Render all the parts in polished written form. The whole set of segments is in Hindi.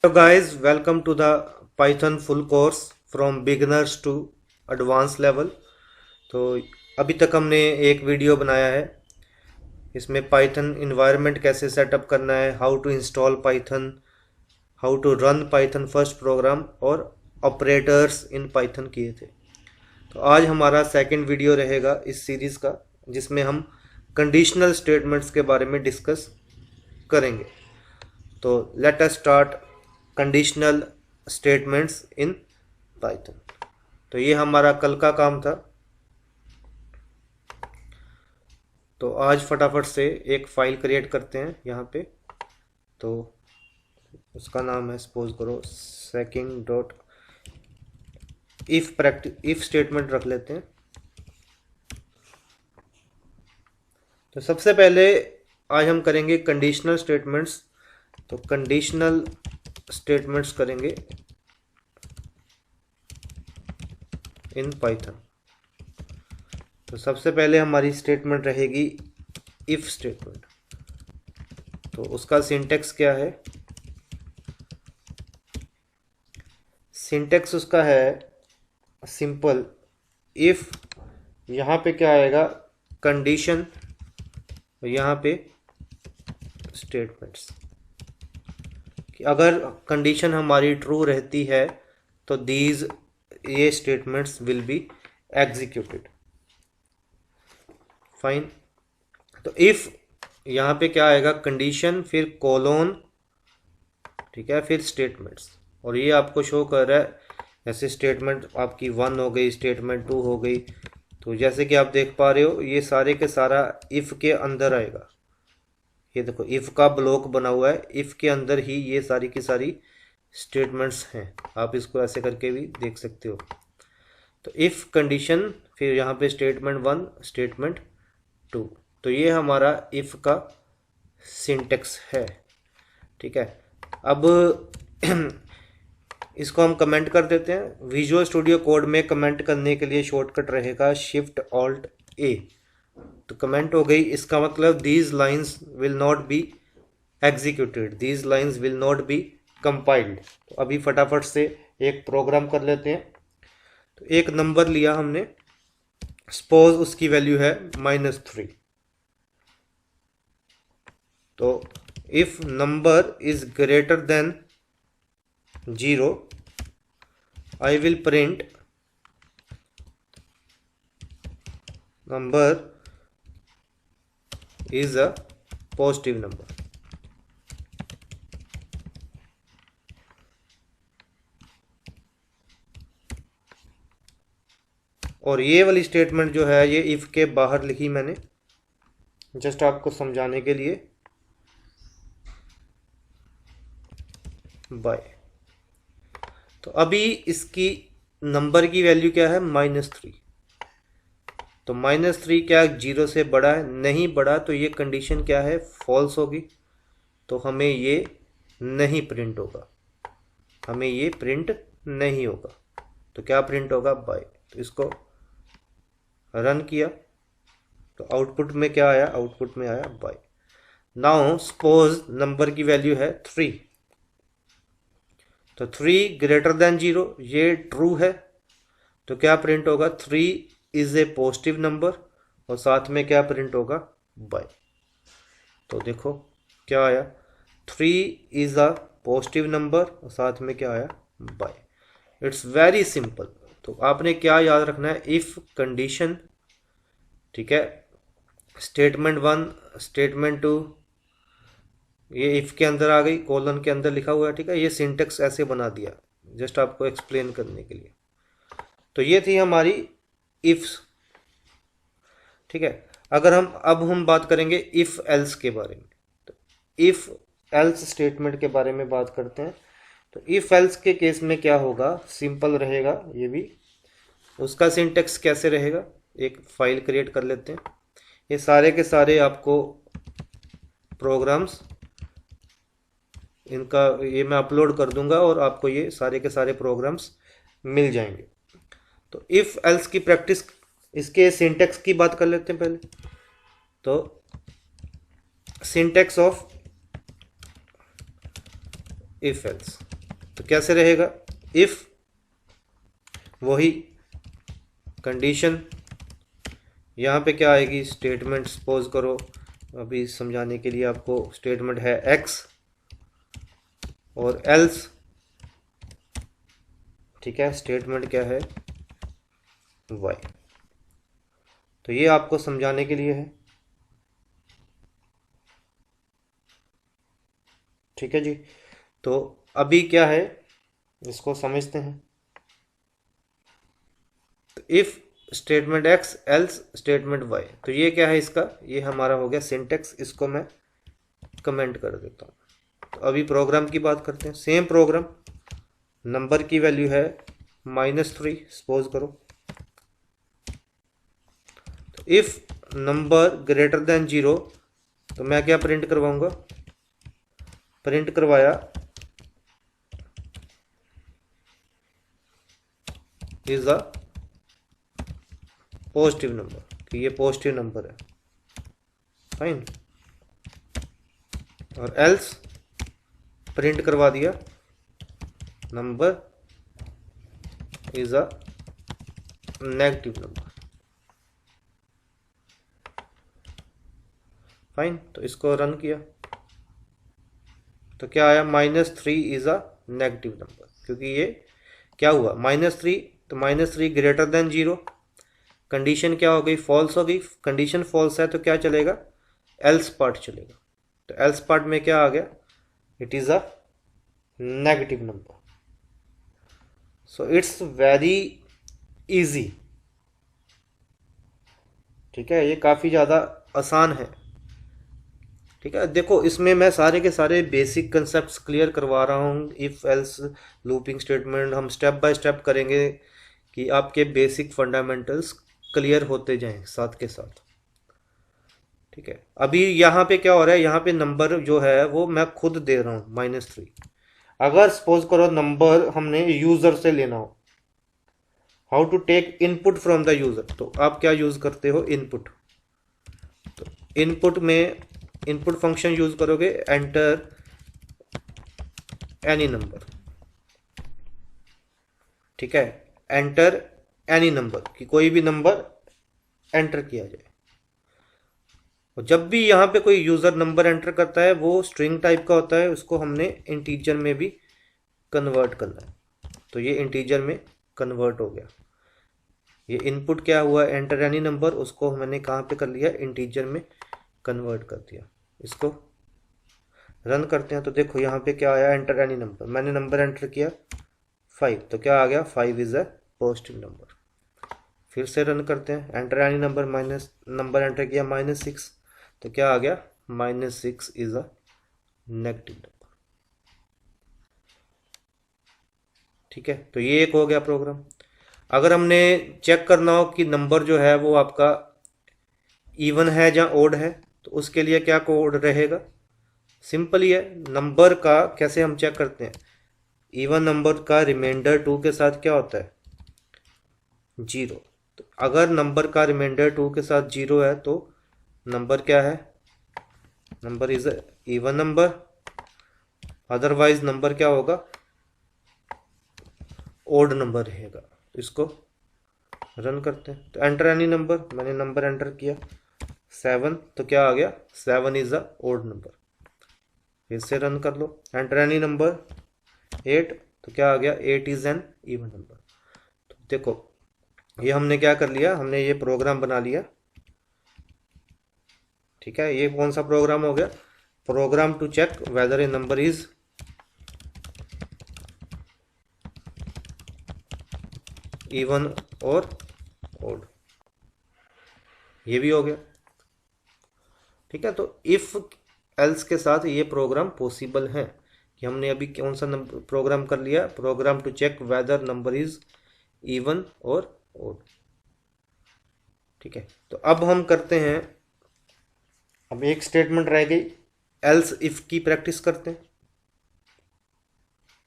So guys, welcome to the Python full course from beginners to advanced level। तो अभी तक हमने एक वीडियो बनाया है, इसमें पाइथन इन्वायरमेंट कैसे सेटअप करना है, how to install Python, how to run Python first program और ऑपरेटर्स इन पाइथन किए थे। तो आज हमारा सेकंड वीडियो रहेगा इस सीरीज़ का, जिसमें हम कंडीशनल स्टेटमेंट्स के बारे में डिस्कस करेंगे। तो let us start conditional statements in Python. तो ये हमारा कल का काम था। तो आज फटाफट से एक फाइल क्रिएट करते हैं यहाँ पे। तो उसका नाम है, सपोज करो सेकंड डॉट इफ स्टेटमेंट रख लेते हैं। तो सबसे पहले आज हम करेंगे कंडीशनल स्टेटमेंट्स। तो कंडीशनल स्टेटमेंट्स करेंगे इन पाइथन। तो सबसे पहले हमारी स्टेटमेंट रहेगी इफ स्टेटमेंट। तो उसका सिंटेक्स क्या है? सिंटेक्स उसका है सिंपल इफ, यहाँ पे क्या आएगा कंडीशन, यहाँ पे स्टेटमेंट्स। कि अगर कंडीशन हमारी ट्रू रहती है तो ये statements will be executed. Fine. तो इफ यहाँ पे क्या आएगा कंडीशन, फिर कोलोन, ठीक है, फिर स्टेटमेंट्स। और ये आपको शो कर रहा है जैसे स्टेटमेंट आपकी 1 हो गई, स्टेटमेंट 2 हो गई। तो जैसे कि आप देख पा रहे हो ये सारे के सारा इफ के अंदर आएगा। ये देखो इफ का ब्लॉक बना हुआ है, इफ के अंदर ही ये सारी की सारी स्टेटमेंट्स हैं। आप इसको ऐसे करके भी देख सकते हो। तो इफ कंडीशन, फिर यहाँ पे स्टेटमेंट 1, स्टेटमेंट 2। तो ये हमारा इफ का सिंटेक्स है, ठीक है। अब इसको हम कमेंट कर देते हैं। विजुअल स्टूडियो कोड में कमेंट करने के लिए शॉर्टकट रहेगा शिफ्ट ऑल्ट ए। तो कमेंट हो गई, इसका मतलब these lines will not be executed, these lines will not be compiled. तो अभी फटाफट से एक प्रोग्राम कर लेते हैं। तो एक नंबर लिया हमने, सपोज उसकी वैल्यू है -3। तो if number is greater than 0 I will print number is a positive number। और ये वाली स्टेटमेंट जो है ये इफ के बाहर लिखी मैंने, जस्ट आपको समझाने के लिए। बाय। तो अभी इसकी नंबर की वैल्यू क्या है? -3। तो -3 क्या 0 से बड़ा है? नहीं बड़ा। तो ये कंडीशन क्या है? फॉल्स होगी। तो हमें ये नहीं प्रिंट होगा, हमें ये प्रिंट नहीं होगा। तो क्या प्रिंट होगा? बाय। तो इसको रन किया तो आउटपुट में क्या आया? आउटपुट में आया बाय। नाउ सपोज नंबर की वैल्यू है 3। तो 3 ग्रेटर देन 0, ये ट्रू है। तो क्या प्रिंट होगा? 3 इज ए पॉजिटिव नंबर। और साथ में क्या प्रिंट होगा? बाय। तो देखो क्या आया? 3 इज अ पॉजिटिव नंबर और साथ में क्या आया? बाय। It's very simple. तो आपने क्या याद रखना है? इफ कंडीशन, ठीक है, स्टेटमेंट 1, स्टेटमेंट 2, ये इफ के अंदर आ गई, कोलन के अंदर लिखा हुआ है, ठीक है। ये सिंटेक्स ऐसे बना दिया जस्ट आपको एक्सप्लेन करने के लिए। तो ये थी हमारी इफ्स, ठीक है। अगर हम बात करेंगे इफ एल्स के बारे में। तो इफ एल्स स्टेटमेंट के बारे में बात करते हैं। तो इफ एल्स के केस में क्या होगा? सिंपल रहेगा ये भी। उसका सिंटेक्स कैसे रहेगा? एक फाइल क्रिएट कर लेते हैं। ये सारे के सारे आपको प्रोग्राम्स, इनका ये मैं अपलोड कर दूंगा और आपको ये सारे के सारे प्रोग्राम्स मिल जाएंगे। तो इफ एल्स की प्रैक्टिस, इसके सिंटेक्स की बात कर लेते हैं पहले। तो सिंटेक्स ऑफ इफ एल्स, तो कैसे रहेगा, इफ वही कंडीशन, यहाँ पे क्या आएगी स्टेटमेंट, सपोज करो अभी समझाने के लिए आपको, स्टेटमेंट है एक्स और एल्स, ठीक है, स्टेटमेंट क्या है वाई। तो ये आपको समझाने के लिए है, ठीक है जी। तो अभी क्या है इसको समझते हैं। तो if statement X else statement Y, तो ये क्या है इसका, ये हमारा हो गया सिंटेक्स, इसको मैं कमेंट कर देता हूँ। तो अभी प्रोग्राम की बात करते हैं, सेम प्रोग्राम, नंबर की वैल्यू है -3 सपोज करो। तो इफ नंबर ग्रेटर देन 0, तो मैं क्या प्रिंट करवाऊंगा, प्रिंट करवाया इज अ पॉजिटिव नंबर, कि ये पॉजिटिव नंबर है, फाइन। और एल्स प्रिंट करवा दिया number is a negative number, fine. तो इसको रन किया तो क्या आया, -3 इज अ नेगेटिव नंबर, क्योंकि ये क्या हुआ -3, तो -3 ग्रेटर देन 0, कंडीशन क्या हो गई, फॉल्स हो गई। कंडीशन फॉल्स है तो क्या चलेगा, एल्स पार्ट चलेगा। तो एल्स पार्ट में क्या आ गया, it is a negative number. So it's very easy, ठीक है, ये काफ़ी ज़्यादा आसान है, ठीक है। देखो इसमें मैं सारे के सारे बेसिक कंसेप्ट्स क्लियर करवा रहा हूँ, इफ एल्स लूपिंग स्टेटमेंट हम स्टेप बाय स्टेप करेंगे कि आपके बेसिक फंडामेंटल्स क्लियर होते जाएं साथ के साथ, ठीक है। अभी यहाँ पे क्या हो रहा है, यहाँ पे नंबर जो है वो मैं खुद दे रहा हूँ -3। अगर सपोज करो नंबर हमने यूजर से लेना हो, how to take input from the user, तो आप क्या यूज करते हो, इनपुट। तो इनपुट में इनपुट फंक्शन यूज करोगे, एंटर एनी नंबर, ठीक है, एंटर एनी नंबर, कि कोई भी नंबर एंटर किया जाए। और जब भी यहाँ पे कोई यूजर नंबर एंटर करता है वो स्ट्रिंग टाइप का होता है, उसको हमने इंटीजर में भी कन्वर्ट करना है। तो ये इंटीजर में कन्वर्ट हो गया, ये इनपुट क्या हुआ, एंटर एनी नंबर, उसको मैंने कहाँ पे कर लिया, इंटीजर में कन्वर्ट कर दिया। इसको रन करते हैं तो देखो यहाँ पे क्या आया, एंटर एनी नंबर, मैंने नंबर एंटर किया 5, तो क्या आ गया, 5 इज अ पॉजिटिव नंबर। फिर से रन करते हैं, enter any number, minus number enter किया -6, तो क्या आ गया, -6 इज अ नेगेटिव नंबर, ठीक है। तो ये एक हो गया प्रोग्राम। अगर हमने चेक करना हो कि नंबर जो है वो आपका इवन है या ओड है, तो उसके लिए क्या कोड रहेगा, सिंपल ही है। नंबर का कैसे हम चेक करते हैं, इवन नंबर का रिमाइंडर 2 के साथ क्या होता है, 0। तो अगर नंबर का रिमाइंडर 2 के साथ 0 है तो नंबर क्या है, number is even number, otherwise number क्या होगा, ओड नंबर रहेगा। इसको रन करते हैं, तो एंटर एनी नंबर, मैंने नंबर एंटर किया 7, तो क्या आ गया, 7 इज अ ओड नंबर। फिर से रन कर लो, एंटर एनी नंबर 8, तो क्या आ गया, 8 इज एन इवन नंबर। तो देखो ये हमने क्या कर लिया, हमने ये प्रोग्राम बना लिया, ठीक है। ये कौन सा प्रोग्राम हो गया, program to check whether a number is even और ओड, ये भी हो गया, ठीक है। तो इफ एल्स के साथ ये प्रोग्राम पॉसिबल है, कि हमने अभी कौन सा प्रोग्राम कर लिया, program to check whether number is even और ओड, ठीक है। तो अब हम करते हैं, अब एक स्टेटमेंट रह गई, एल्स इफ की प्रैक्टिस करते हैं।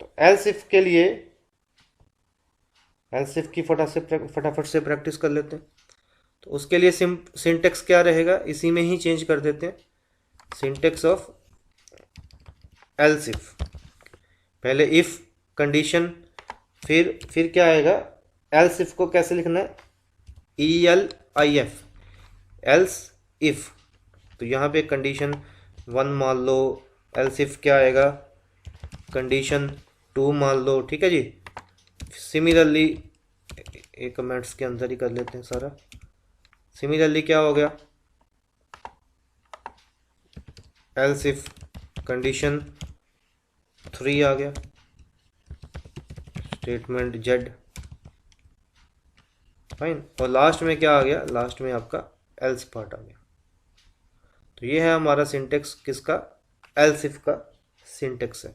तो एल्स इफ के लिए, एल्स इफ की फटाफट से प्रैक्टिस कर लेते हैं। तो उसके लिए सिंटेक्स क्या रहेगा, इसी में ही चेंज कर देते हैं, सिंटेक्स ऑफ एल्स इफ। पहले इफ कंडीशन, फिर क्या आएगा, एल्स इफ को कैसे लिखना है, ELIF, एल्स इफ। तो यहाँ पे कंडीशन 1 मान लो, एल्स इफ क्या आएगा, कंडीशन 2 मान लो, ठीक है जी। सिमिलरली एक कमेंट्स के अंदर ही कर लेते हैं सारा। सिमिलरली क्या हो गया, एल्स इफ कंडीशन 3 आ गया, स्टेटमेंट जेड, फाइन। और लास्ट में क्या आ गया, लास्ट में आपका एल्स पार्ट आ गया। तो ये है हमारा सिंटेक्स किसका, एल्स इफ का सिंटेक्स है,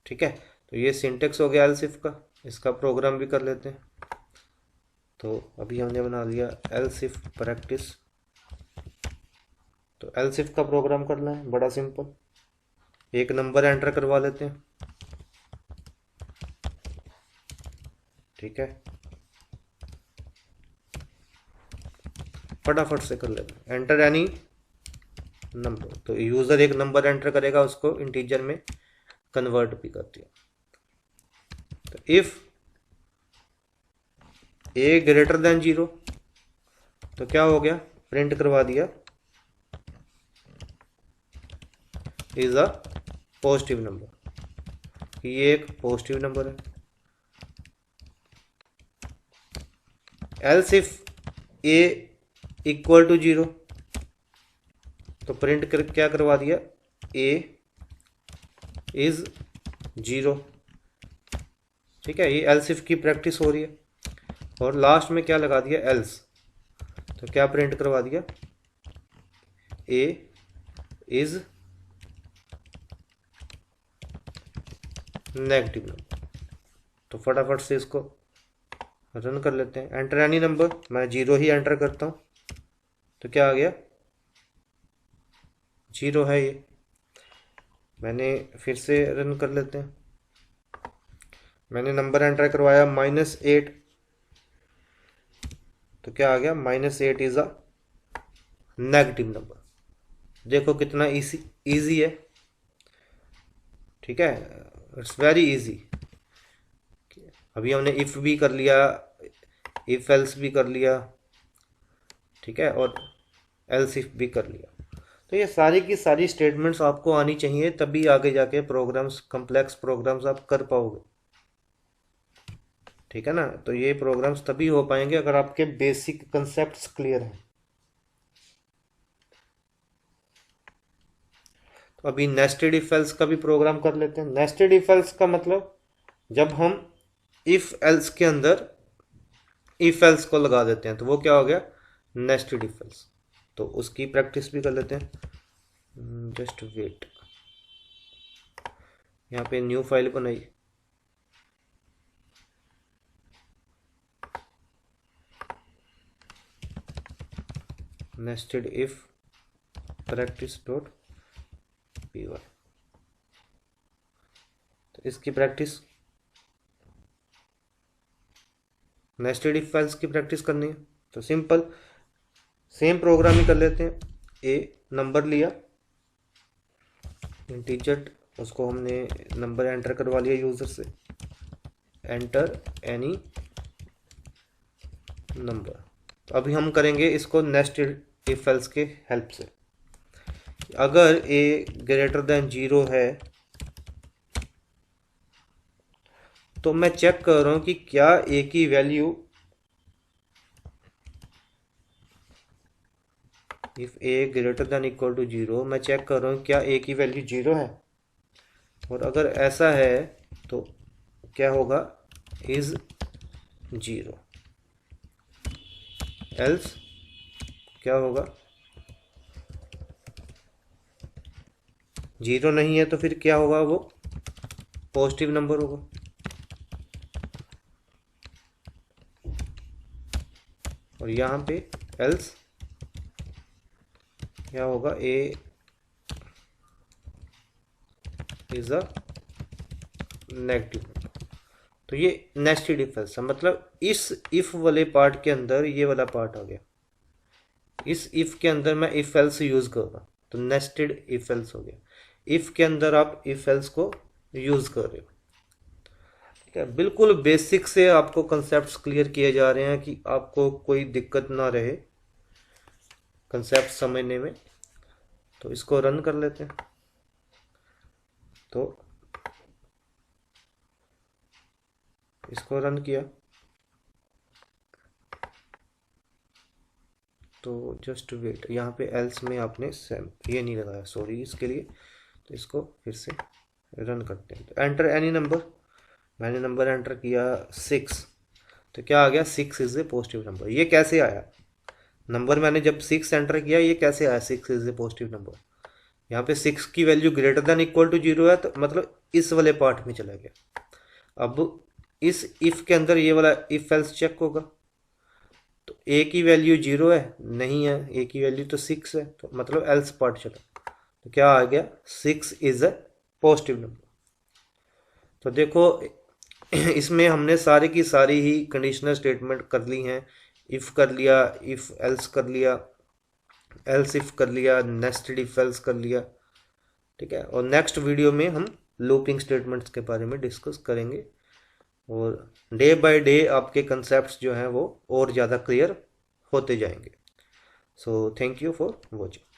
ठीक है। तो ये सिंटेक्स हो गया एल्स इफ का। इसका प्रोग्राम भी कर लेते हैं। तो अभी हमने बना लिया एल्स इफ प्रैक्टिस। तो एल्स इफ का प्रोग्राम करना है, बड़ा सिंपल, एक नंबर एंटर करवा लेते हैं, ठीक है, फटाफट से कर लेते हैं, एंटर एनी नंबर। तो यूजर एक नंबर एंटर करेगा, उसको इंटीजर में कन्वर्ट भी कर दिया। तो इफ ए ग्रेटर देन 0, तो क्या हो गया, प्रिंट करवा दिया इज अ पॉजिटिव नंबर, ये एक पॉजिटिव नंबर है। Else if A equal to 0, तो प्रिंट कर क्या करवा दिया, ए इज 0, ठीक है। ये एल्स इफ की प्रैक्टिस हो रही है। और लास्ट में क्या लगा दिया, एल्स, तो क्या प्रिंट करवा दिया, ए इज नेगेटिव नंबर। तो फटाफट से इसको रन कर लेते हैं। एंटर एनी नंबर, मैं 0 ही एंटर करता हूँ, तो क्या आ गया, 0 है ये। मैंने फिर से रन कर लेते हैं, मैंने नंबर एंटर करवाया -8, तो क्या आ गया, -8 इज अ नेगेटिव नंबर। देखो कितना इजी है, ठीक है, इट्स वेरी इजी। अभी हमने इफ भी कर लिया, इफ एल्स भी कर लिया, ठीक है, और एल्स इफ भी कर लिया। तो ये सारी की सारी स्टेटमेंट्स आपको आनी चाहिए, तभी आगे जाके प्रोग्राम्स, कॉम्प्लेक्स प्रोग्राम्स आप कर पाओगे, ठीक है ना। तो ये प्रोग्राम्स तभी हो पाएंगे अगर आपके बेसिक कंसेप्ट्स क्लियर हैं। तो अभी नेस्टेड इफ एल्स का भी प्रोग्राम कर लेते हैं। नेस्टेड इफ एल्स का मतलब, जब हम इफ एल्स के अंदर इफ एल्स को लगा देते हैं, तो वो क्या हो गया, नेस्टेड इफ एल्स। तो उसकी प्रैक्टिस भी कर लेते हैं, जस्ट वेट। यहाँ पे न्यू फाइल बनाई, नेस्टेड इफ practice.py। तो इसकी प्रैक्टिस, नेस्टेड इफ फाइल्स की प्रैक्टिस करनी है, तो सिंपल सेम प्रोग्राम ही कर लेते हैं। ए नंबर लिया, इंटीजर, उसको हमने नंबर एंटर करवा लिया यूजर से, एंटर एनी नंबर। तो अभी हम करेंगे इसको नेस्टेड इफ एल्स के हेल्प से। अगर ए ग्रेटर देन 0 है, तो मैं चेक कर रहा हूं कि क्या ए की value, if A greater than equal to 0, मैं चेक कर रहा हूं क्या ए की वैल्यू 0 है। और अगर ऐसा है तो क्या होगा, इज 0, एल्स क्या होगा, 0 नहीं है तो फिर क्या होगा, वो पॉजिटिव नंबर होगा। और यहाँ पे एल्स क्या होगा, ए इज अ नेगेटिव नंबर। तो ये नेस्टेड इफ एल्स है, मतलब इस इफ वाले पार्ट के अंदर ये वाला पार्ट आ गया। इस इफ के अंदर मैं इफ एल्स यूज कर रहा हूँ, तो नेस्टेड इफ एल्स हो गया। इफ के अंदर आप इफ एल्स को यूज कर रहे हो। ठीक है, बिल्कुल बेसिक से आपको कंसेप्ट्स क्लियर किए जा रहे हैं कि आपको कोई दिक्कत ना रहे कंसेप्ट समझने में। तो इसको रन कर लेते हैं। तो इसको रन किया तो जस्ट वेट, यहाँ पे एल्स में आपने सेम ये नहीं लगाया, सॉरी इसके लिए। तो इसको फिर से रन करते हैं। तो एंटर एनी नंबर, मैंने नंबर एंटर किया 6। तो क्या आ गया, 6 इज ए पॉजिटिव नंबर। ये कैसे आया नंबर, मैंने जब 6 एंटर किया ये कैसे आया 6 इज ए पॉजिटिव नंबर। यहाँ पे 6 की value greater than equal to 0 है, तो मतलब इस वाले पार्ट में चला गया। अब इस इफ के अंदर ये वाला इफ एल्स चेक होगा, तो ए की वैल्यू 0 है, नहीं है, ए की वैल्यू तो 6 है, तो मतलब एल्स पार्ट चला। तो क्या आ गया, 6 इज अ पॉजिटिव नंबर। तो देखो इसमें हमने सारी की सारी ही कंडीशनल स्टेटमेंट कर ली हैं। इफ कर लिया, इफ एल्स कर लिया, एल्स इफ कर लिया, नेस्टेड इफ एल्स कर लिया। ठीक है, और नेक्स्ट वीडियो में हम लूपिंग स्टेटमेंट्स के बारे में डिस्कस करेंगे, और डे बाय डे आपके कंसेप्ट्स जो हैं वो और ज़्यादा क्लियर होते जाएंगे। So thank you for watching.